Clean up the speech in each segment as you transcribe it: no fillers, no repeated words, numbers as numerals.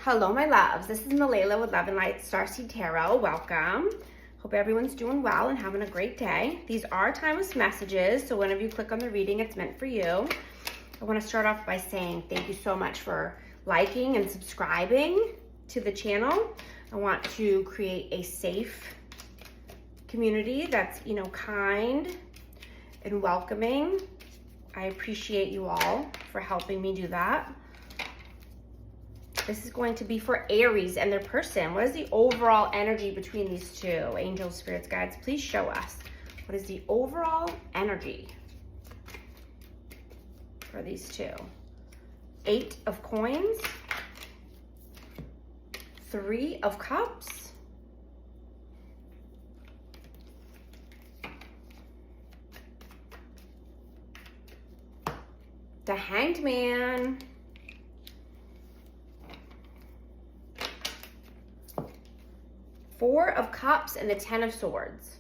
Hello, my loves. This is Malayla with Love and Light Starseed Tarot. Welcome. Hope everyone's doing well and having a great day. These are timeless messages, so whenever you click on the reading, it's meant for you. I want to start off by saying thank you so much for liking and subscribing to the channel. I want to create a safe community that's, kind and welcoming. I appreciate you all for helping me do that. This is going to be for Aries and their person. What is the overall energy between these two? Angels, spirits, guides, please show us. What is the overall energy for these two? 8 of coins, 3 of cups, the Hanged Man, Four of Cups, and the 10 of Swords.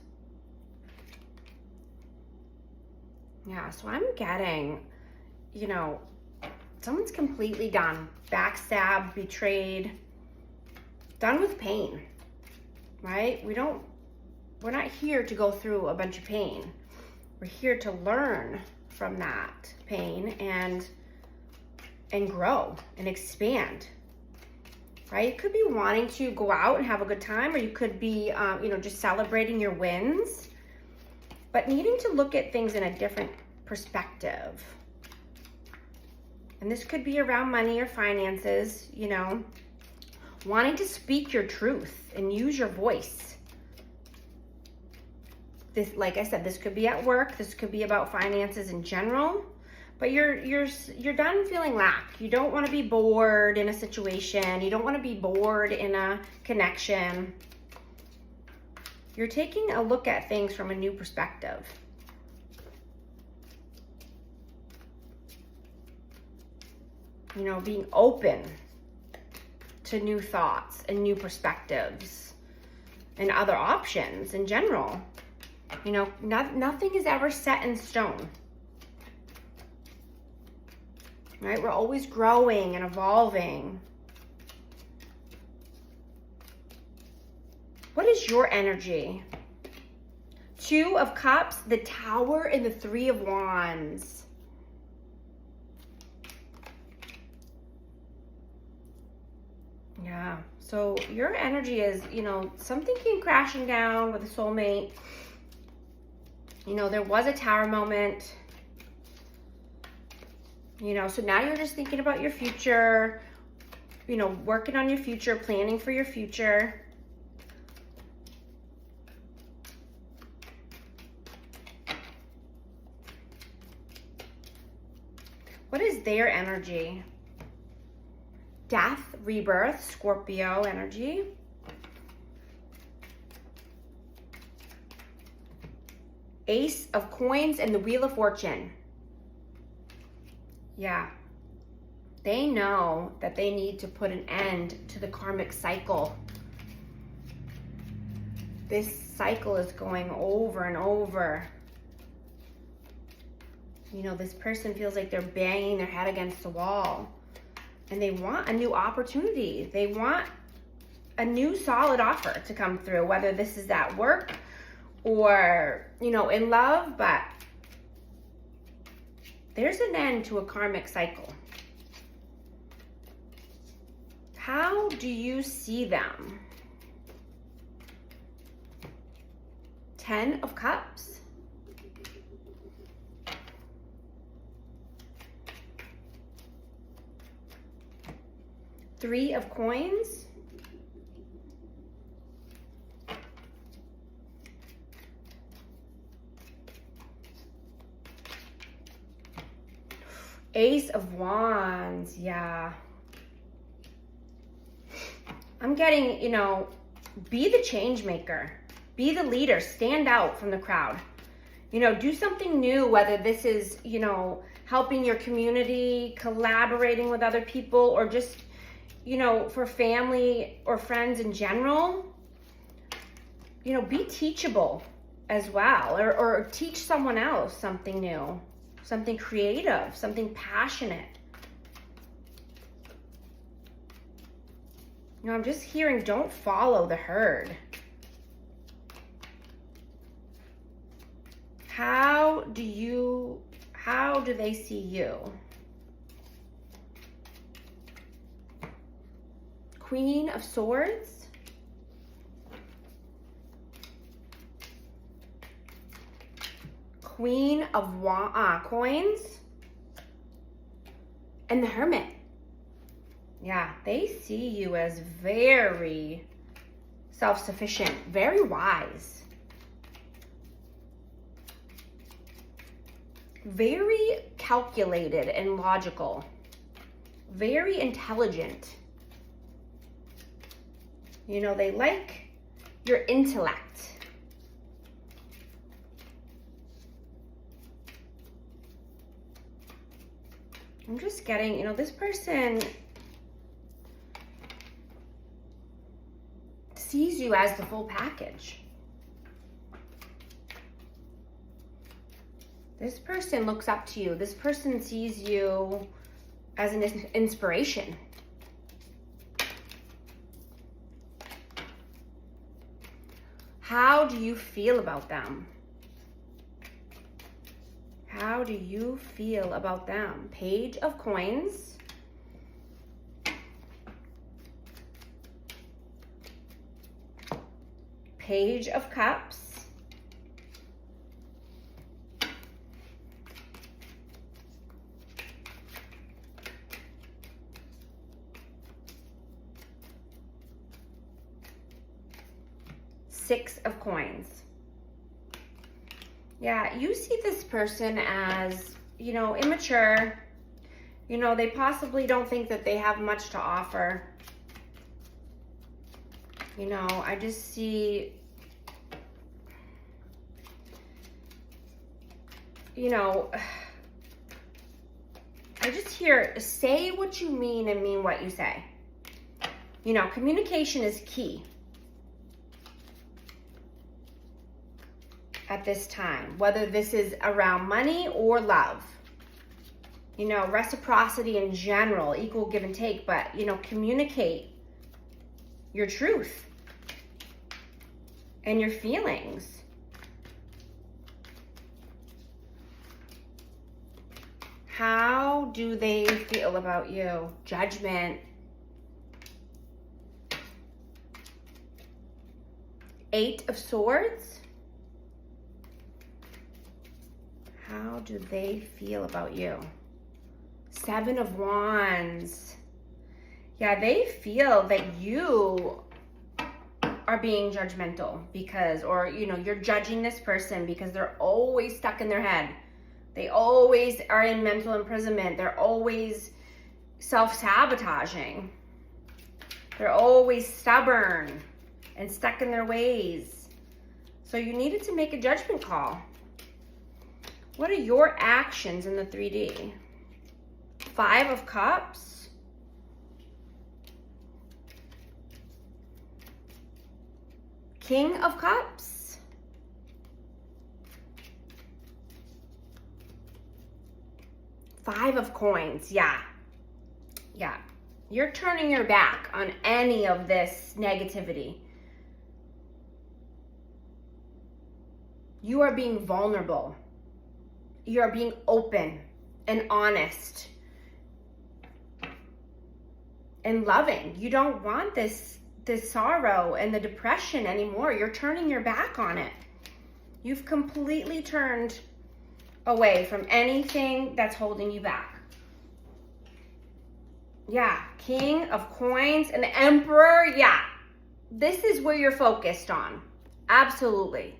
Yeah, so I'm getting, someone's completely done. Backstabbed, betrayed, done with pain, right? We're not here to go through a bunch of pain. We're here to learn from that pain and grow and expand. Right? You could be wanting to go out and have a good time, or you could be, just celebrating your wins, but needing to look at things in a different perspective. And this could be around money or finances, wanting to speak your truth and use your voice. This, like I said, this could be at work. This could be about finances in general. But you're done feeling lack. You don't want to be bored in a situation. You don't want to be bored in a connection. You're taking a look at things from a new perspective. Being open to new thoughts and new perspectives and other options in general. Nothing is ever set in stone. Right? We're always growing and evolving. What is your energy? 2 of Cups, the Tower, and the 3 of Wands. Yeah, so your energy is, something came crashing down with a soulmate. There was a tower moment. So now you're just thinking about your future, working on your future, planning for your future. What is their energy? Death, rebirth, Scorpio energy. Ace of Coins and the Wheel of Fortune. Yeah, they know that they need to put an end to the karmic cycle. This cycle is going over and over. This person feels like they're banging their head against the wall, and they want a new opportunity. They want a new solid offer to come through, whether this is at work or, in love, but there's an end to a karmic cycle. How do you see them? 10 of Cups. Three of Coins. Ace of Wands, yeah. I'm getting, be the change maker. Be the leader. Stand out from the crowd. Do something new, whether this is, helping your community, collaborating with other people, or just, for family or friends in general. Be teachable as well, or teach someone else something new. Something creative, something passionate. You know, I'm just hearing don't follow the herd. How do they see you? Queen of Swords. Queen of Coins. And the Hermit. Yeah, they see you as very self-sufficient, very wise. Very calculated and logical. Very intelligent. You know, they like your intellect. I'm just getting, you know, this person sees you as the full package. This person looks up to you. This person sees you as an inspiration. How do you feel about them? How do you feel about them? Page of Coins. Page of Cups. Six of Coins. Yeah, you see this person as, you know, immature. You know, they possibly don't think that they have much to offer. You know, I just see, you know, I just hear say what you mean and mean what you say. You know, communication is key at this time, whether this is around money or love. You know, reciprocity in general, equal give and take, but, you know, communicate your truth and your feelings. How do they feel about you? Judgment. Eight of Swords. How do they feel about you? Seven of Wands. Yeah, they feel that you are being judgmental because, or, you know, you're judging this person because they're always stuck in their head. They always are in mental imprisonment. They're always self-sabotaging. They're always stubborn and stuck in their ways. So you needed to make a judgment call. What are your actions in the 3D? Five of Cups. King of Cups. Five of Coins. Yeah. Yeah. You're turning your back on any of this negativity. You are being vulnerable. You are being open and honest and loving. You don't want this sorrow and the depression anymore. You're turning your back on it. You've completely turned away from anything that's holding you back. Yeah, King of Coins and the Emperor. Yeah, this is where you're focused on. Absolutely.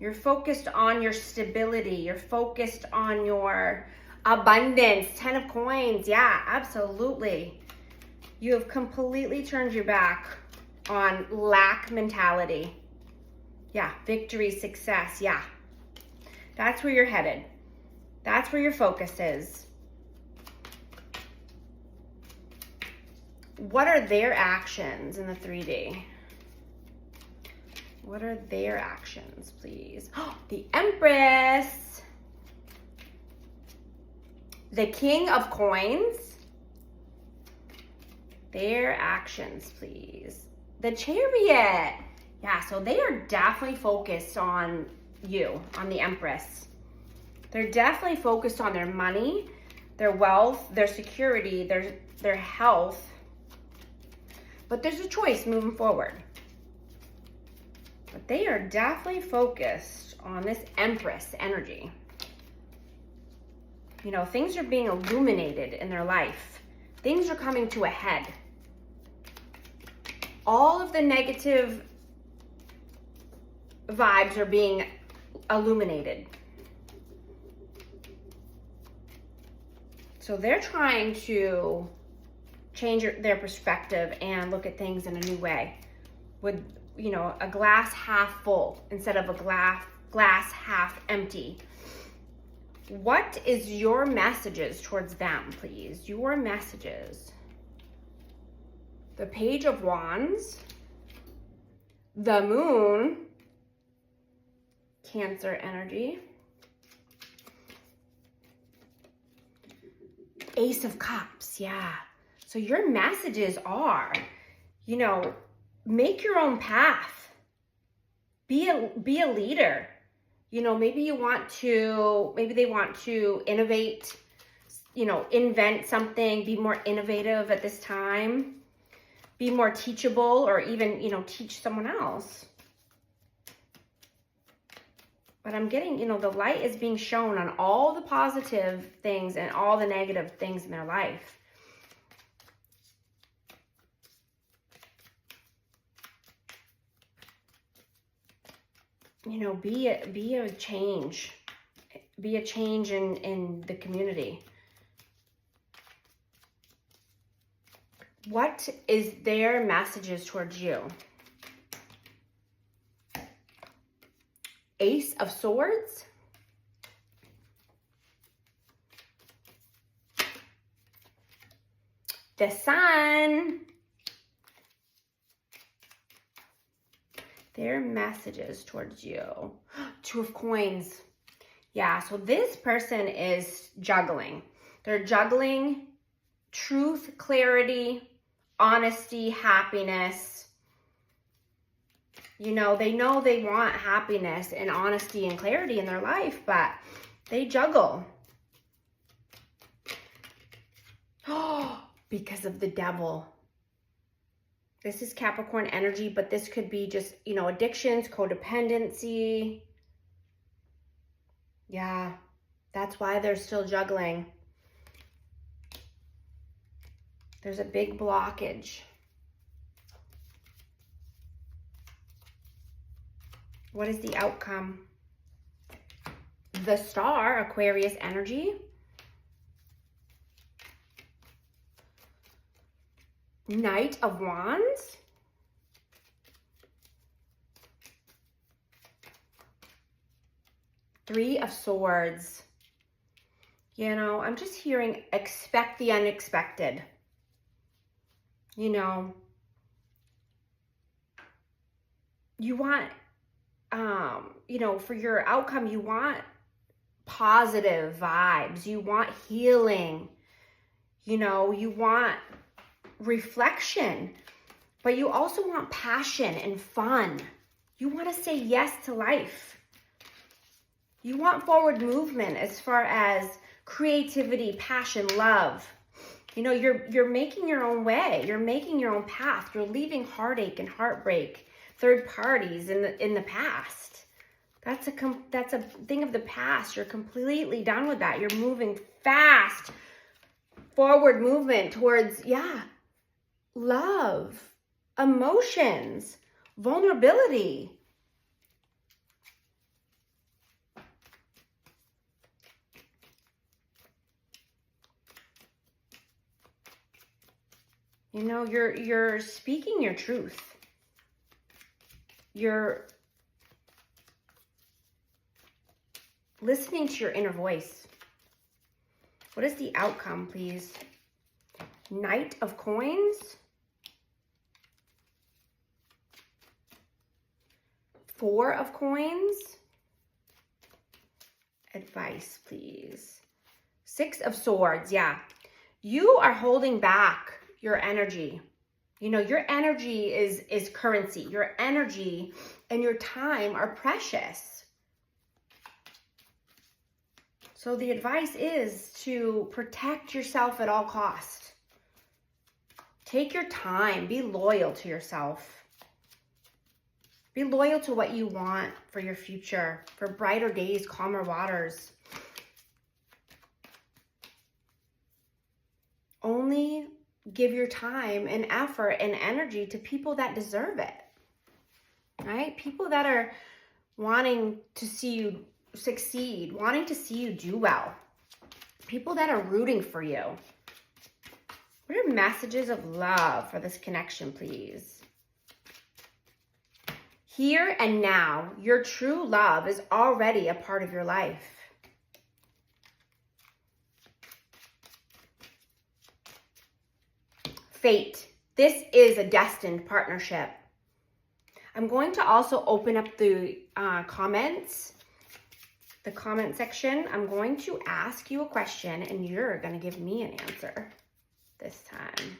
You're focused on your stability. You're focused on your abundance. 10 of Coins. Yeah, absolutely. You have completely turned your back on lack mentality. Yeah, victory, success. Yeah, that's where you're headed. That's where your focus is. What are their actions in the 3D? What are their actions, please? Oh, the Empress. The King of Coins. Their actions, please. The Chariot. Yeah, so they are definitely focused on you, on the Empress. They're definitely focused on their money, their wealth, their security, their health. But there's a choice moving forward. But they are definitely focused on this Empress energy. You know, things are being illuminated in their life. Things are coming to a head. All of the negative vibes are being illuminated. So they're trying to change their perspective and look at things in a new way. With, you know, a glass half full instead of a glass half empty. What is your messages towards them, please? Your messages. The Page of Wands. The Moon. Cancer energy. Ace of Cups, yeah. So your messages are, you know, make your own path. Be a leader. You know, maybe they want to innovate, you know, invent something, be more innovative at this time, be more teachable, or even, you know, teach someone else. But I'm getting, you know, the light is being shown on all the positive things and all the negative things in their life. You know, be a change. Be a change in the community. What is their messages towards you? Ace of Swords. The Sun. Their messages towards you. Two of Coins. Yeah, so this person is juggling. They're juggling truth, clarity, honesty, happiness. You know they want happiness and honesty and clarity in their life, but they juggle. Oh, because of the Devil. This is Capricorn energy, but this could be just, you know, addictions, codependency. Yeah, that's why they're still juggling. There's a big blockage. What is the outcome? The Star, Aquarius energy. Knight of Wands. Three of Swords. You know, I'm just hearing expect the unexpected. You know, you want, you know, for your outcome, you want positive vibes. You want healing. You know, you want reflection, but you also want passion and fun. You want to say yes to life. You want forward movement as far as creativity, passion, love. You know, you're making your own way. You're making your own path. You're leaving heartache and heartbreak, third parties in the past. That's a thing of the past. You're completely done with that. You're moving fast, forward movement towards, yeah, love, emotions, vulnerability. You know, you're speaking your truth. You're listening to your inner voice. What is the outcome, please? Knight of Coins. Four of Coins. Advice, please. Six of Swords, yeah. You are holding back your energy. You know, your energy is currency. Your energy and your time are precious. So the advice is to protect yourself at all costs. Take your time. Be loyal to yourself. Be loyal to what you want for your future, for brighter days, calmer waters. Only give your time and effort and energy to people that deserve it, right? People that are wanting to see you succeed, wanting to see you do well. People that are rooting for you. What are messages of love for this connection, please? Here and now, your true love is already a part of your life. Fate. This is a destined partnership. I'm going to also open up the comments, the comment section. I'm going to ask you a question and you're going to give me an answer this time.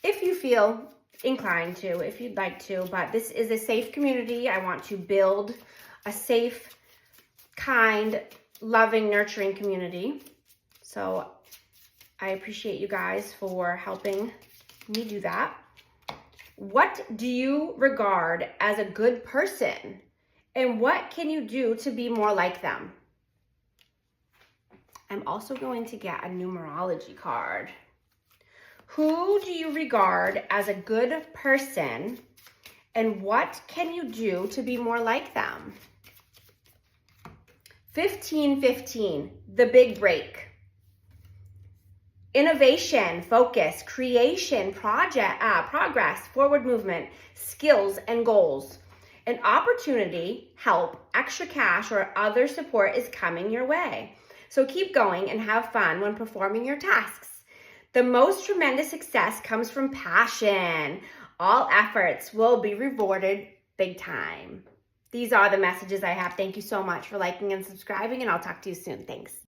If you feel inclined to, if you'd like to, but this is a safe community. I want to build a safe, kind, loving, nurturing community. So I appreciate you guys for helping me do that. What do you regard as a good person? And what can you do to be more like them? I'm also going to get a numerology card. Who do you regard as a good person? And what can you do to be more like them? 1515, the big break. Innovation, focus, creation, progress, forward movement, skills, and goals. An opportunity, help, extra cash, or other support is coming your way. So keep going and have fun when performing your tasks. The most tremendous success comes from passion. All efforts will be rewarded big time. These are the messages I have. Thank you so much for liking and subscribing, and I'll talk to you soon. Thanks.